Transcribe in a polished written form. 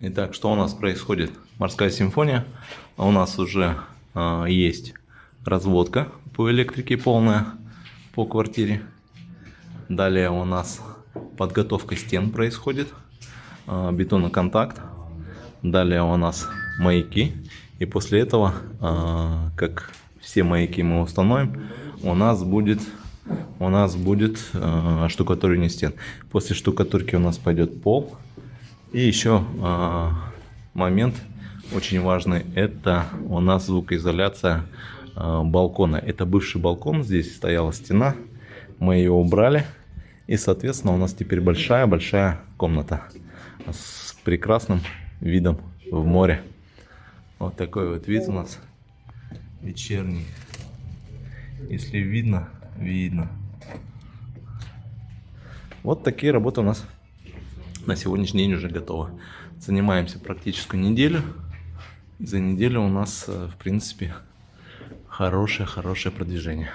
Итак, что у нас происходит? Морская симфония. У нас уже есть разводка по электрике полная по квартире. Далее у нас подготовка стен происходит, бетоноконтакт. Далее у нас маяки. И после этого, как все маяки мы установим, у нас будет штукатурение стен. После штукатурки у нас пойдет пол. И еще момент очень важный, это у нас звукоизоляция балкона. Это бывший балкон, здесь стояла стена, мы ее убрали. И, соответственно, у нас теперь большая комната с прекрасным видом в море. Вот такой вот вид у нас вечерний. Если видно, видно. Вот такие работы у нас на сегодняшний день уже готовы. Занимаемся практически неделю. И за неделю у нас, в принципе, хорошее продвижение.